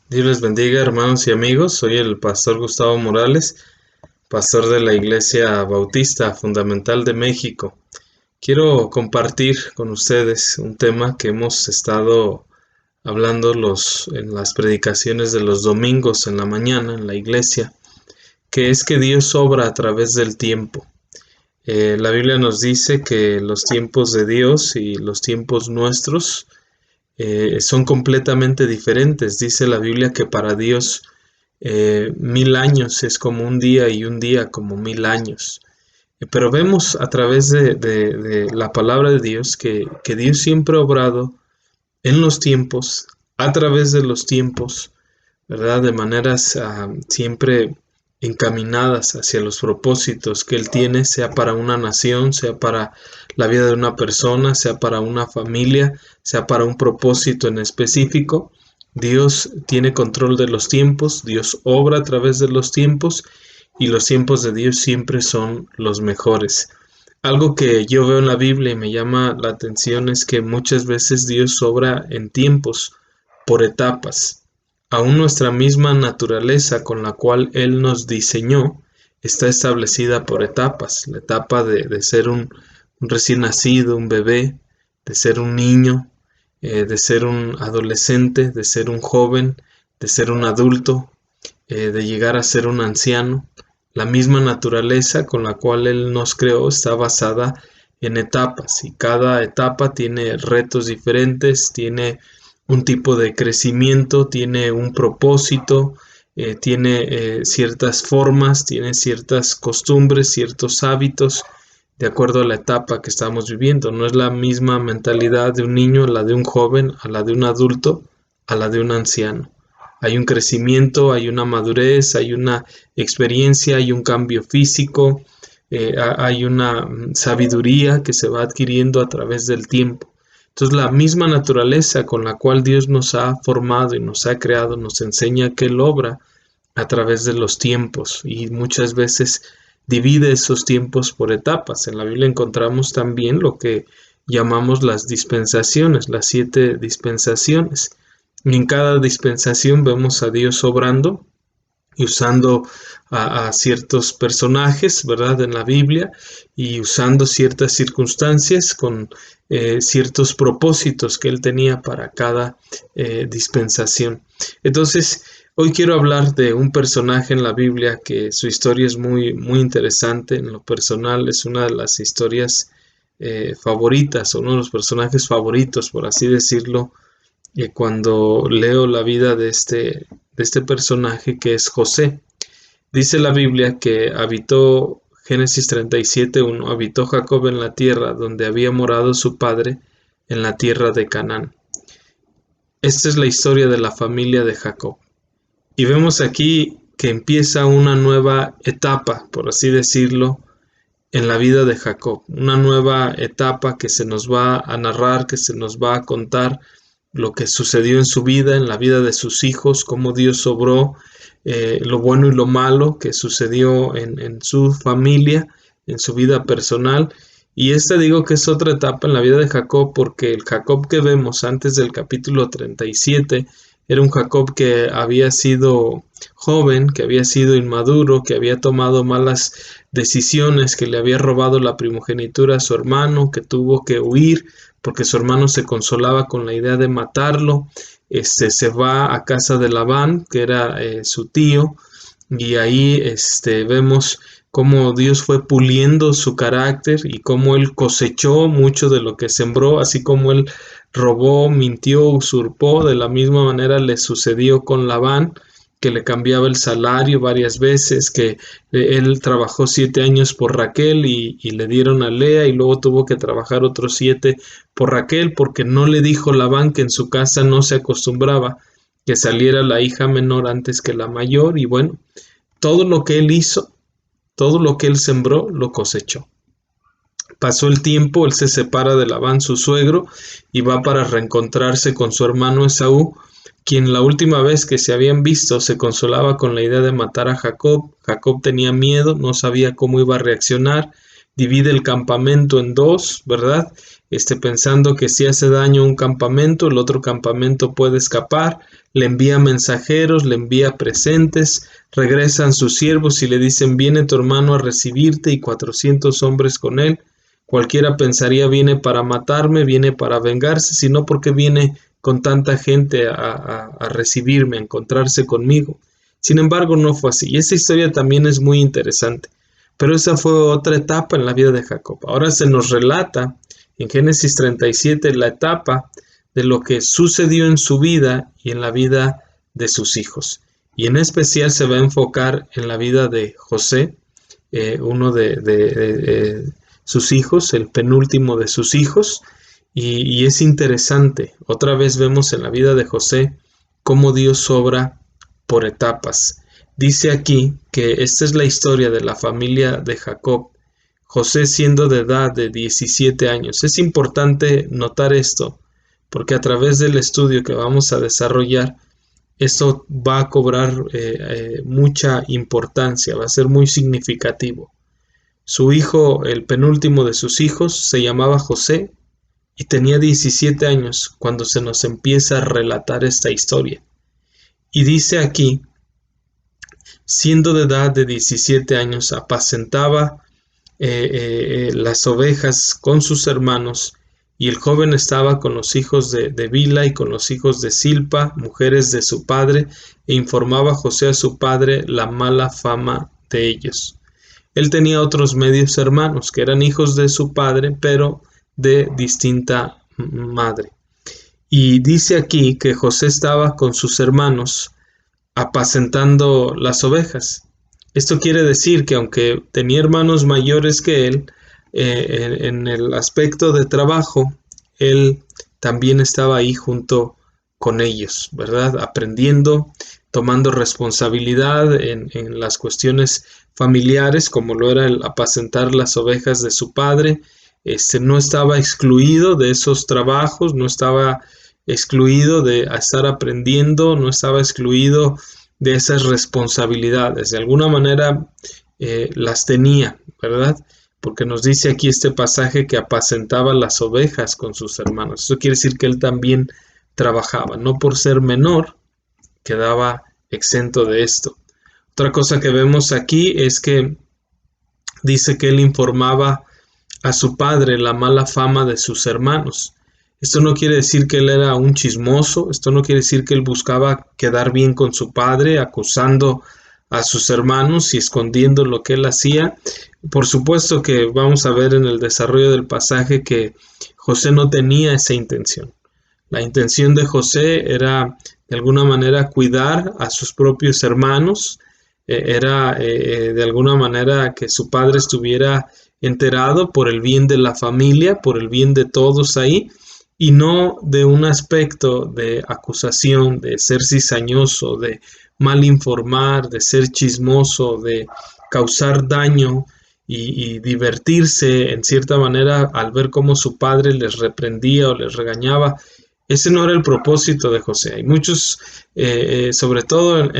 Dios les bendiga, hermanos y amigos. Soy el pastor Gustavo Morales, pastor de la Iglesia Bautista Fundamental de México. Quiero compartir con ustedes un tema que hemos estado hablando en las predicaciones de los domingos en la mañana en la iglesia, que es que Dios obra a través del tiempo. La Biblia nos dice que los tiempos de Dios y los tiempos nuestros son completamente diferentes. Dice la Biblia que para Dios 1000 años es como un día y un día como 1000 años. Pero vemos a través de la palabra de Dios que Dios siempre ha obrado en los tiempos, a través de los tiempos, ¿verdad? De maneras siempre encaminadas hacia los propósitos que Él tiene, sea para una nación, sea para la vida de una persona, sea para una familia, sea para un propósito en específico. Dios tiene control de los tiempos, Dios obra a través de los tiempos y los tiempos de Dios siempre son los mejores. Algo que yo veo en la Biblia y me llama la atención es que muchas veces Dios obra en tiempos, por etapas. Aún nuestra misma naturaleza con la cual Él nos diseñó está establecida por etapas. La etapa de ser un recién nacido, un bebé, de ser un niño, de ser un adolescente, de ser un joven, de ser un adulto, de llegar a ser un anciano. La misma naturaleza con la cual Él nos creó está basada en etapas y cada etapa tiene retos diferentes, tiene un tipo de crecimiento, tiene un propósito, tiene ciertas formas, tiene ciertas costumbres, ciertos hábitos, de acuerdo a la etapa que estamos viviendo. No es la misma mentalidad de un niño, a la de un joven, a la de un adulto, a la de un anciano. Hay un crecimiento, hay una madurez, hay una experiencia, hay un cambio físico, hay una sabiduría que se va adquiriendo a través del tiempo. Entonces la misma naturaleza con la cual Dios nos ha formado y nos ha creado nos enseña que Él obra a través de los tiempos y muchas veces divide esos tiempos por etapas. En la Biblia encontramos también lo que llamamos las dispensaciones, las 7 dispensaciones. Y en cada dispensación vemos a Dios obrando y usando a ciertos personajes, ¿verdad? En la Biblia y usando ciertas circunstancias con ciertos propósitos que Él tenía para cada dispensación. Entonces, hoy quiero hablar de un personaje en la Biblia que su historia es muy, muy interesante. En lo personal es una de las historias favoritas, o uno de los personajes favoritos, por así decirlo, cuando leo la vida de este personaje que es José. Dice la Biblia que habitó, Génesis 37:1, habitó Jacob en la tierra donde había morado su padre, en la tierra de Canaán. Esta es la historia de la familia de Jacob. Y vemos aquí que empieza una nueva etapa, por así decirlo, en la vida de Jacob. Una nueva etapa que se nos va a narrar, que se nos va a contar lo que sucedió en su vida, en la vida de sus hijos, cómo Dios obró, lo bueno y lo malo que sucedió en su familia, en su vida personal. Y esta digo que es otra etapa en la vida de Jacob, porque el Jacob que vemos antes del capítulo 37 era un Jacob que había sido joven, que había sido inmaduro, que había tomado malas decisiones, que le había robado la primogenitura a su hermano, que tuvo que huir porque su hermano se consolaba con la idea de matarlo. Se va a casa de Labán, que era su tío, y ahí vemos cómo Dios fue puliendo su carácter y cómo él cosechó mucho de lo que sembró, así como él robó, mintió, usurpó. De la misma manera le sucedió con Labán, que le cambiaba el salario varias veces, que él trabajó 7 años por Raquel y le dieron a Lea y luego tuvo que trabajar otros 7 por Raquel porque no le dijo Labán que en su casa no se acostumbraba que saliera la hija menor antes que la mayor. Y bueno, todo lo que él hizo, todo lo que él sembró, lo cosechó. Pasó el tiempo, él se separa de Labán, su suegro, y va para reencontrarse con su hermano Esaú, quien la última vez que se habían visto se consolaba con la idea de matar a Jacob. Jacob tenía miedo, no sabía cómo iba a reaccionar, divide el campamento en dos, ¿verdad? pensando que si hace daño a un campamento, el otro campamento puede escapar, le envía mensajeros, le envía presentes, regresan sus siervos y le dicen, viene tu hermano a recibirte y 400 hombres con él. Cualquiera pensaría, viene para matarme, viene para vengarse, sino porque viene con tanta gente a recibirme, a encontrarse conmigo. Sin embargo, no fue así. Y esta historia también es muy interesante. Pero esa fue otra etapa en la vida de Jacob. Ahora se nos relata en Génesis 37 la etapa de lo que sucedió en su vida y en la vida de sus hijos. Y en especial se va a enfocar en la vida de José, uno de sus hijos, el penúltimo de sus hijos. Y es interesante, otra vez vemos en la vida de José cómo Dios obra por etapas. Dice aquí que esta es la historia de la familia de Jacob, José siendo de edad de 17 años. Es importante notar esto, porque a través del estudio que vamos a desarrollar, esto va a cobrar mucha importancia, va a ser muy significativo. Su hijo, el penúltimo de sus hijos, se llamaba José y tenía 17 años cuando se nos empieza a relatar esta historia. Y dice aquí, siendo de edad de 17 años, apacentaba las ovejas con sus hermanos, y el joven estaba con los hijos de Bila y con los hijos de Silpa, mujeres de su padre, e informaba a José a su padre la mala fama de ellos. Él tenía otros medios hermanos, que eran hijos de su padre, pero de distinta madre. Y dice aquí que José estaba con sus hermanos apacentando las ovejas. Esto quiere decir que aunque tenía hermanos mayores que él, en el aspecto de trabajo, él también estaba ahí junto con ellos, ¿verdad? Aprendiendo, tomando responsabilidad en las cuestiones familiares, como lo era el apacentar las ovejas de su padre. No estaba excluido de esos trabajos, no estaba excluido de estar aprendiendo, no estaba excluido de esas responsabilidades. De alguna manera las tenía, ¿verdad? Porque nos dice aquí este pasaje que apacentaba las ovejas con sus hermanos. Eso quiere decir que él también trabajaba, no por ser menor, quedaba exento de esto. Otra cosa que vemos aquí es que dice que él informaba a su padre la mala fama de sus hermanos. Esto no quiere decir que él era un chismoso, esto no quiere decir que él buscaba quedar bien con su padre, acusando a sus hermanos y escondiendo lo que él hacía. Por supuesto que vamos a ver en el desarrollo del pasaje que José no tenía esa intención. La intención de José era de alguna manera cuidar a sus propios hermanos, era de alguna manera que su padre estuviera enterado por el bien de la familia, por el bien de todos ahí, y no de un aspecto de acusación, de ser cizañoso, de mal informar, de ser chismoso, de causar daño y divertirse en cierta manera al ver cómo su padre les reprendía o les regañaba. Ese no era el propósito de José. Hay muchos, sobre todo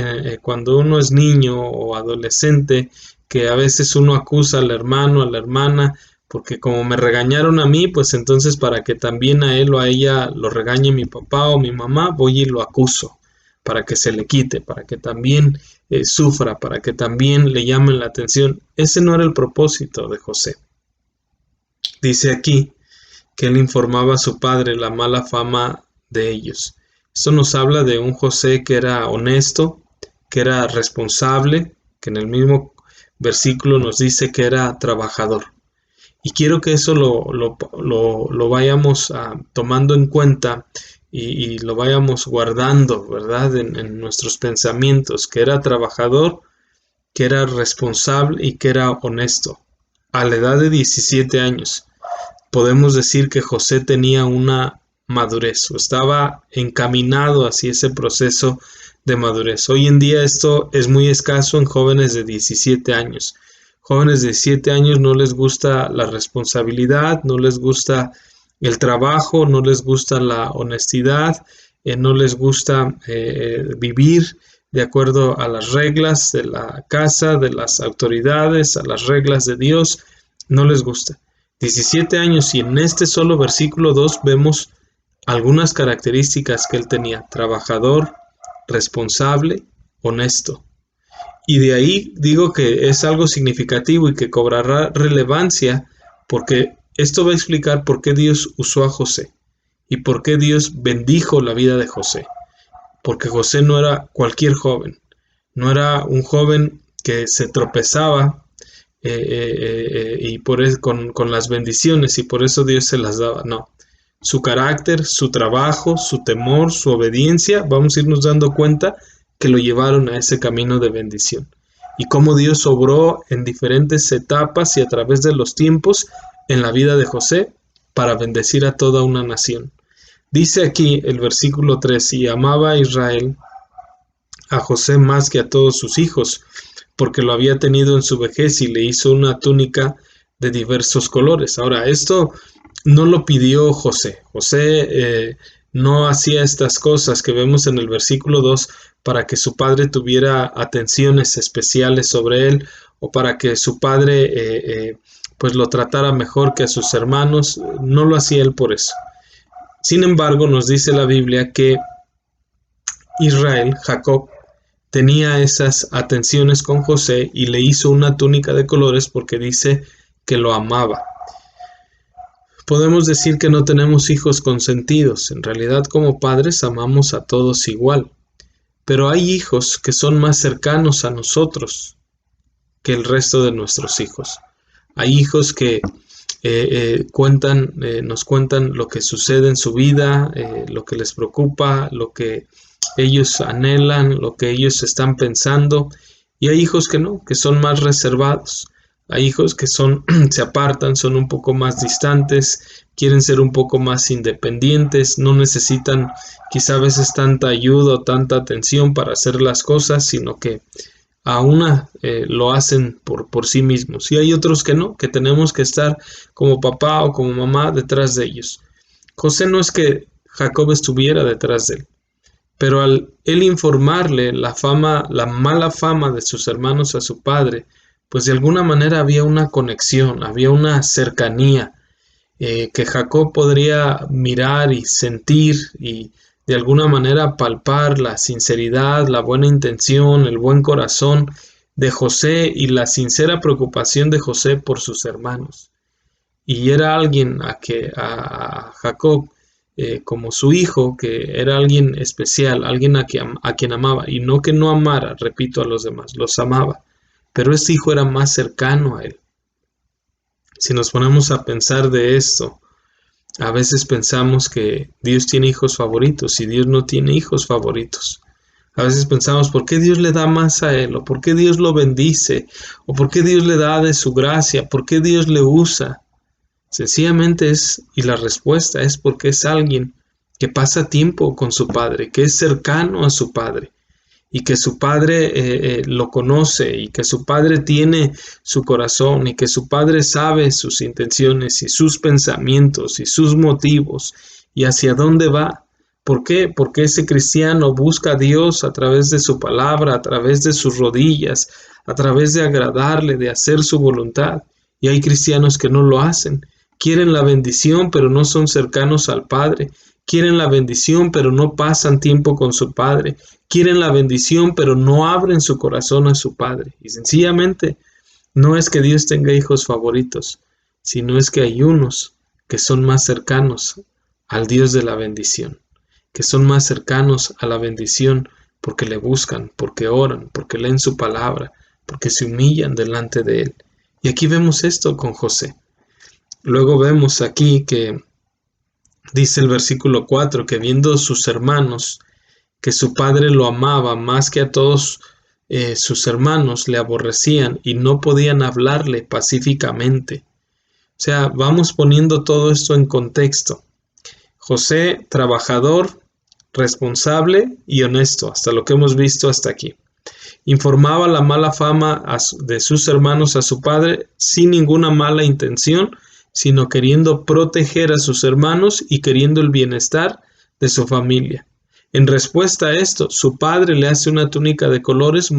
cuando uno es niño o adolescente, que a veces uno acusa al hermano, a la hermana, porque como me regañaron a mí, pues entonces para que también a él o a ella lo regañe mi papá o mi mamá, voy y lo acuso, para que se le quite, para que también sufra, para que también le llamen la atención. Ese no era el propósito de José. Dice aquí que él informaba a su padre la mala fama de ellos. Esto nos habla de un José que era honesto, que era responsable, que en el mismo versículo nos dice que era trabajador. Y quiero que eso lo vayamos tomando en cuenta y lo vayamos guardando, ¿verdad? En nuestros pensamientos, que era trabajador, que era responsable y que era honesto. A la edad de 17 años, podemos decir que José tenía una madurez o estaba encaminado hacia ese proceso de madurez. Hoy en día esto es muy escaso en jóvenes de 17 años. Jóvenes de 17 años no les gusta la responsabilidad, no les gusta el trabajo, no les gusta la honestidad, no les gusta vivir de acuerdo a las reglas de la casa, de las autoridades, a las reglas de Dios, no les gusta. 17 años, y en este solo versículo 2 vemos algunas características que él tenía: trabajador, responsable, honesto. Y de ahí digo que es algo significativo y que cobrará relevancia, porque esto va a explicar por qué Dios usó a José y por qué Dios bendijo la vida de José. Porque José no era cualquier joven, no era un joven que se tropezaba y por eso, con las bendiciones, y por eso Dios se las daba. No, su carácter, su trabajo, su temor, su obediencia, vamos a irnos dando cuenta que lo llevaron a ese camino de bendición. Y cómo Dios obró en diferentes etapas y a través de los tiempos en la vida de José para bendecir a toda una nación. Dice aquí el versículo 3: y amaba a Israel a José más que a todos sus hijos, porque lo había tenido en su vejez, y le hizo una túnica de diversos colores. Ahora, esto no lo pidió José. José no hacía estas cosas que vemos en el versículo 2 para que su padre tuviera atenciones especiales sobre él, o para que su padre pues lo tratara mejor que a sus hermanos. No lo hacía él por eso. Sin embargo, nos dice la Biblia que Israel, Jacob, tenía esas atenciones con José y le hizo una túnica de colores porque dice que lo amaba. Podemos decir que no tenemos hijos consentidos. En realidad, como padres amamos a todos igual. Pero hay hijos que son más cercanos a nosotros que el resto de nuestros hijos. Hay hijos que nos cuentan lo que sucede en su vida, lo que les preocupa, lo que ellos anhelan, lo que ellos están pensando. Y hay hijos que no, que son más reservados. Hay hijos que se apartan, son un poco más distantes, quieren ser un poco más independientes, no necesitan quizá a veces tanta ayuda o tanta atención para hacer las cosas, sino que a una lo hacen por sí mismos. Y hay otros que no, que tenemos que estar como papá o como mamá detrás de ellos. José no es que Jacob estuviera detrás de él, pero al él informarle la mala fama de sus hermanos a su padre, pues de alguna manera había una conexión, había una cercanía que Jacob podría mirar y sentir, y de alguna manera palpar la sinceridad, la buena intención, el buen corazón de José y la sincera preocupación de José por sus hermanos. Y era alguien a Jacob como su hijo, que era alguien especial, alguien a quien amaba, y no que no amara, repito, a los demás, los amaba, pero este hijo era más cercano a él. Si nos ponemos a pensar de esto, a veces pensamos que Dios tiene hijos favoritos y Dios no tiene hijos favoritos. A veces pensamos, ¿por qué Dios le da más a él? ¿O por qué Dios lo bendice? ¿O por qué Dios le da de su gracia? ¿Por qué Dios le usa? Sencillamente y la respuesta es porque es alguien que pasa tiempo con su padre, que es cercano a su padre, y que su padre lo conoce, y que su padre tiene su corazón, y que su padre sabe sus intenciones y sus pensamientos y sus motivos y hacia dónde va. ¿Por qué? Porque ese cristiano busca a Dios a través de su palabra, a través de sus rodillas, a través de agradarle, de hacer su voluntad. Y hay cristianos que no lo hacen. Quieren la bendición, pero no son cercanos al Padre. Quieren la bendición, pero no pasan tiempo con su Padre. Quieren la bendición, pero no abren su corazón a su Padre. Y sencillamente no es que Dios tenga hijos favoritos, sino es que hay unos que son más cercanos al Dios de la bendición, que son más cercanos a la bendición porque le buscan, porque oran, porque leen su palabra, porque se humillan delante de Él. Y aquí vemos esto con José. Luego vemos aquí que dice el versículo 4, que viendo sus hermanos que su padre lo amaba más que a todos sus hermanos, le aborrecían y no podían hablarle pacíficamente. O sea, vamos poniendo todo esto en contexto. José, trabajador, responsable y honesto, hasta lo que hemos visto hasta aquí. Informaba la mala fama de sus hermanos a su padre sin ninguna mala intención, sino queriendo proteger a sus hermanos y queriendo el bienestar de su familia. En respuesta a esto, su padre le hace una túnica de colores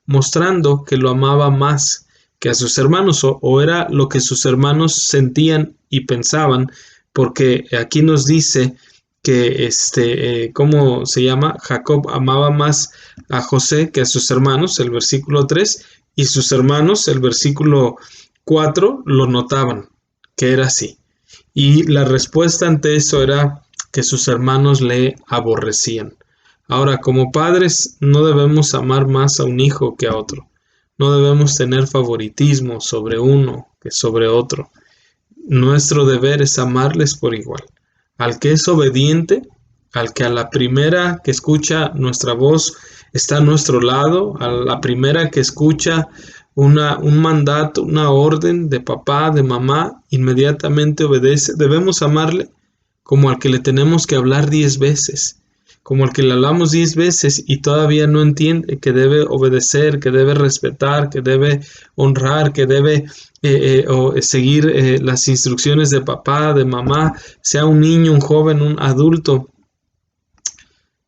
mostrando que lo amaba más que a sus hermanos, o era lo que sus hermanos sentían y pensaban, porque aquí nos dice que ¿cómo se llama? Jacob amaba más a José que a sus hermanos, el versículo 3, y sus hermanos, el versículo 4, lo notaban, que era así. Y la respuesta ante eso era que sus hermanos le aborrecían. Ahora, como padres, no debemos amar más a un hijo que a otro. No debemos tener favoritismo sobre uno que sobre otro. Nuestro deber es amarles por igual. Al que es obediente, al que a la primera que escucha nuestra voz está a nuestro lado, a la primera que escucha un mandato, una orden de papá, de mamá, inmediatamente obedece. Debemos amarle como al que le tenemos que hablar 10 veces, como al que le hablamos 10 veces y todavía no entiende que debe obedecer, que debe respetar, que debe honrar, que debe seguir las instrucciones de papá, de mamá, sea un niño, un joven, un adulto.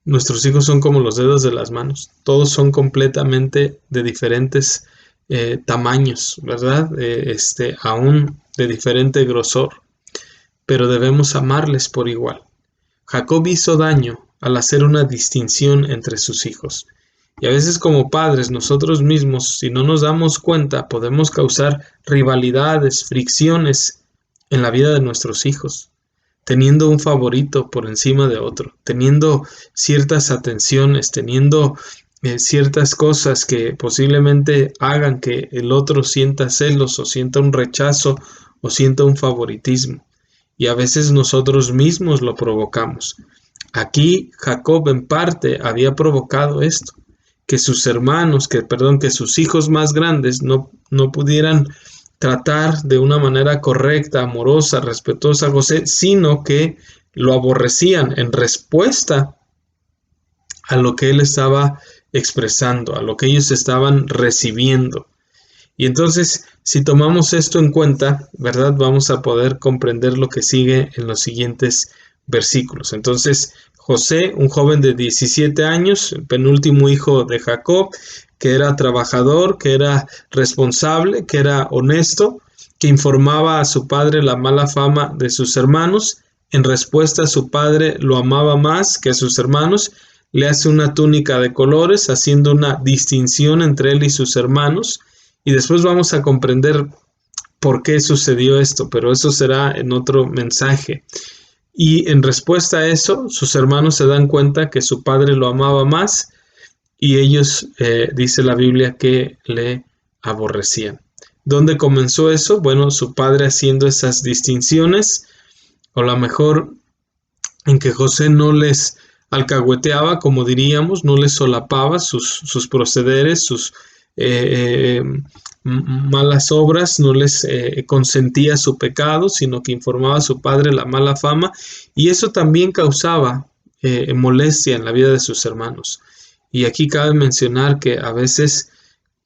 Nuestros hijos son como los dedos de las manos, todos son completamente de diferentes tamaños, ¿verdad? Aún de diferente grosor, pero debemos amarles por igual. Jacob hizo daño al hacer una distinción entre sus hijos. Y a veces como padres nosotros mismos, si no nos damos cuenta, podemos causar rivalidades, fricciones en la vida de nuestros hijos, teniendo un favorito por encima de otro, teniendo ciertas atenciones, teniendo ciertas cosas que posiblemente hagan que el otro sienta celos o sienta un rechazo o sienta un favoritismo. Y a veces nosotros mismos lo provocamos. Aquí Jacob en parte había provocado esto, que sus hermanos, que sus hijos más grandes no pudieran tratar de una manera correcta, amorosa, respetuosa a José, sino que lo aborrecían en respuesta a lo que él estaba expresando, a lo que ellos estaban recibiendo. Y entonces, si tomamos esto en cuenta, ¿verdad? Vamos a poder comprender lo que sigue en los siguientes versículos. Entonces, José, un joven de 17 años, el penúltimo hijo de Jacob, que era trabajador, que era responsable, que era honesto, que informaba a su padre la mala fama de sus hermanos. En respuesta, su padre lo amaba más que a sus hermanos. Le hace una túnica de colores, haciendo una distinción entre él y sus hermanos. Y después vamos a comprender por qué sucedió esto, pero eso será en otro mensaje. Y en respuesta a eso, sus hermanos se dan cuenta que su padre lo amaba más y ellos, dice la Biblia, que le aborrecían. ¿Dónde comenzó eso? Bueno, su padre haciendo esas distinciones, o a lo mejor en que José no les alcahueteaba, como diríamos, no les solapaba sus procederes, sus malas obras, no les consentía su pecado, sino que informaba a su padre la mala fama, y eso también causaba molestia en la vida de sus hermanos. Y aquí cabe mencionar que a veces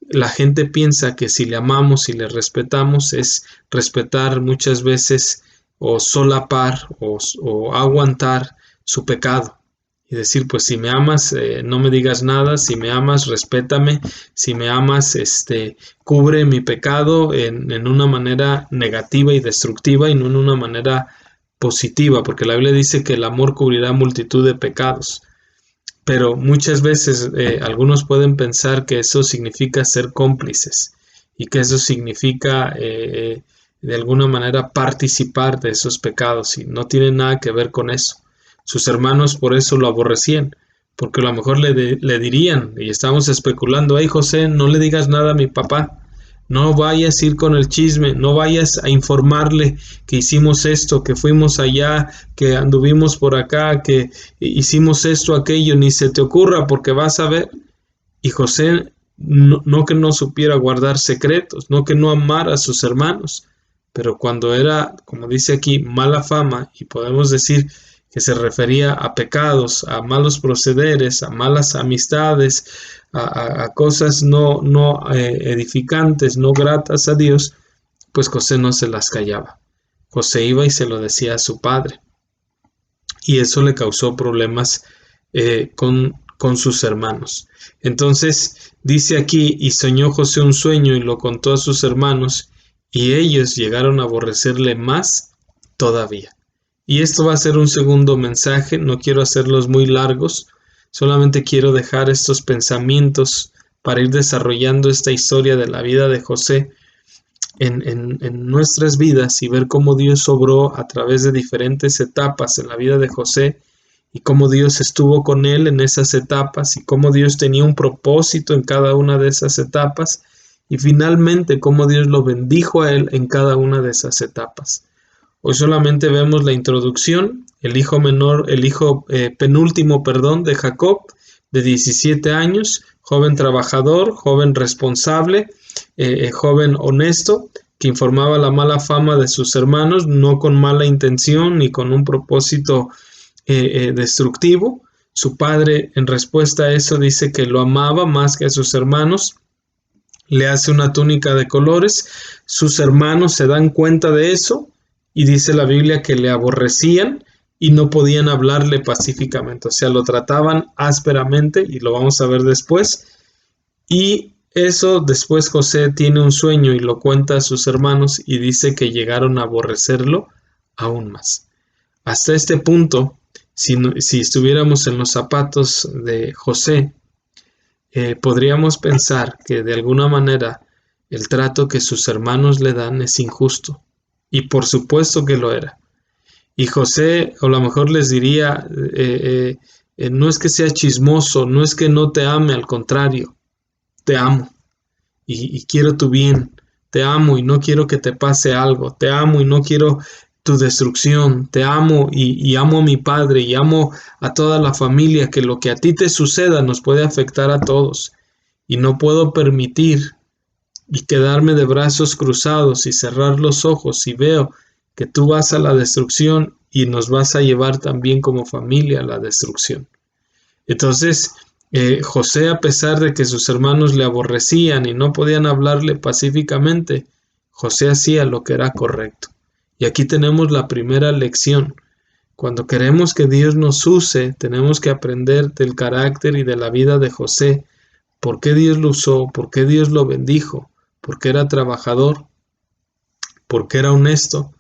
la gente piensa que si le amamos y le respetamos es respetar muchas veces o solapar o aguantar su pecado. Y decir, pues si me amas, no me digas nada, si me amas, respétame, si me amas, cubre mi pecado en una manera negativa y destructiva y no en una manera positiva, porque la Biblia dice que el amor cubrirá multitud de pecados. Pero muchas veces algunos pueden pensar que eso significa ser cómplices y que eso significa de alguna manera participar de esos pecados y no tiene nada que ver con eso. Sus hermanos por eso lo aborrecían, porque a lo mejor le dirían, y estamos especulando, hey José, no le digas nada a mi papá, no vayas a ir con el chisme, no vayas a informarle que hicimos esto, que fuimos allá, que anduvimos por acá, que hicimos esto, aquello, ni se te ocurra porque vas a ver. Y José no que no supiera guardar secretos, no que no amara a sus hermanos, pero cuando era, como dice aquí, mala fama, y podemos decir que se refería a pecados, a malos procederes, a malas amistades, a cosas no edificantes, no gratas a Dios, pues José no se las callaba. José iba y se lo decía a su padre. Y eso le causó problemas con sus hermanos. Entonces dice aquí, y soñó José un sueño y lo contó a sus hermanos, y ellos llegaron a aborrecerle más todavía. Y esto va a ser un segundo mensaje, no quiero hacerlos muy largos, solamente quiero dejar estos pensamientos para ir desarrollando esta historia de la vida de José en nuestras vidas y ver cómo Dios obró a través de diferentes etapas en la vida de José y cómo Dios estuvo con él en esas etapas y cómo Dios tenía un propósito en cada una de esas etapas y finalmente cómo Dios lo bendijo a él en cada una de esas etapas. Hoy solamente vemos la introducción, el hijo menor, el hijo penúltimo, perdón, de Jacob, de 17 años, joven trabajador, joven responsable, joven honesto, que informaba la mala fama de sus hermanos, no con mala intención ni con un propósito destructivo. Su padre, en respuesta a eso, dice que lo amaba más que a sus hermanos, le hace una túnica de colores, sus hermanos se dan cuenta de eso y dice la Biblia que le aborrecían y no podían hablarle pacíficamente, o sea, lo trataban ásperamente y lo vamos a ver después. Y eso después José tiene un sueño y lo cuenta a sus hermanos y dice que llegaron a aborrecerlo aún más. Hasta este punto, si estuviéramos en los zapatos de José, podríamos pensar que de alguna manera el trato que sus hermanos le dan es injusto. Y por supuesto que lo era. Y José a lo mejor les diría, no es que sea chismoso, no es que no te ame, al contrario, te amo y quiero tu bien, te amo y no quiero que te pase algo, te amo y no quiero tu destrucción, te amo y amo a mi padre y amo a toda la familia, que lo que a ti te suceda nos puede afectar a todos y no puedo permitir y quedarme de brazos cruzados y cerrar los ojos si veo que tú vas a la destrucción y nos vas a llevar también como familia a la destrucción. Entonces, José, a pesar de que sus hermanos le aborrecían y no podían hablarle pacíficamente, José hacía lo que era correcto. Y aquí tenemos la primera lección. Cuando queremos que Dios nos use, tenemos que aprender del carácter y de la vida de José. ¿Por qué Dios lo usó? ¿Por qué Dios lo bendijo? ¿Porque era trabajador? ¿Porque era honesto?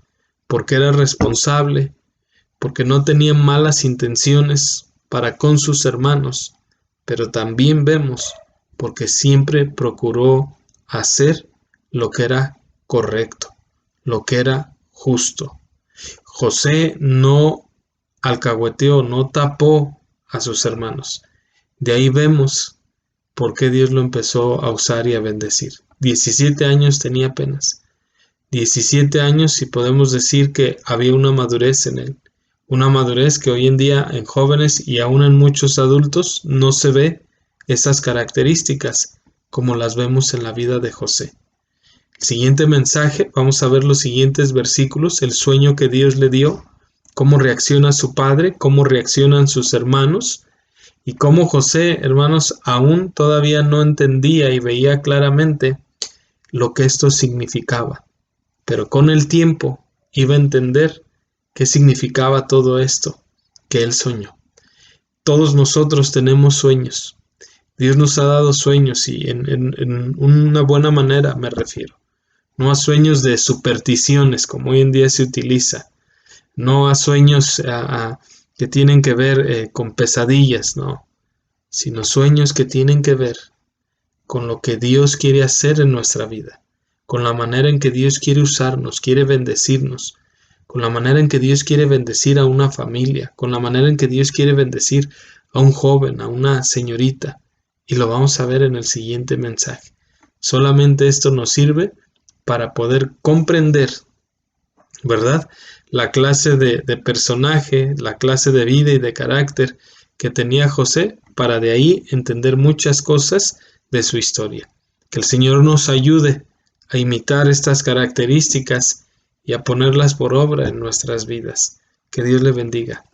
¿Porque era responsable? ¿Porque no tenía malas intenciones para con sus hermanos? Pero también vemos porque siempre procuró hacer lo que era correcto, lo que era justo. José no alcahueteó, no tapó a sus hermanos. De ahí vemos por qué Dios lo empezó a usar y a bendecir. 17 años tenía apenas. 17 años y podemos decir que había una madurez en él. Una madurez que hoy en día en jóvenes y aún en muchos adultos no se ve esas características como las vemos en la vida de José. El siguiente mensaje, vamos a ver los siguientes versículos, el sueño que Dios le dio, cómo reacciona su padre, cómo reaccionan sus hermanos y cómo José, hermanos, aún todavía no entendía y veía claramente lo que esto significaba. Pero con el tiempo iba a entender qué significaba todo esto que él soñó. Todos nosotros tenemos sueños. Dios nos ha dado sueños y en una buena manera me refiero. No a sueños de supersticiones como hoy en día se utiliza. No a sueños que tienen que ver con pesadillas, no. Sino sueños que tienen que ver con lo que Dios quiere hacer en nuestra vida, con la manera en que Dios quiere usarnos, quiere bendecirnos, con la manera en que Dios quiere bendecir a una familia, con la manera en que Dios quiere bendecir a un joven, a una señorita. Y lo vamos a ver en el siguiente mensaje. Solamente esto nos sirve para poder comprender, ¿verdad? La clase de personaje, la clase de vida y de carácter que tenía José, para de ahí entender muchas cosas de su historia. Que el Señor nos ayude a imitar estas características y a ponerlas por obra en nuestras vidas. Que Dios le bendiga.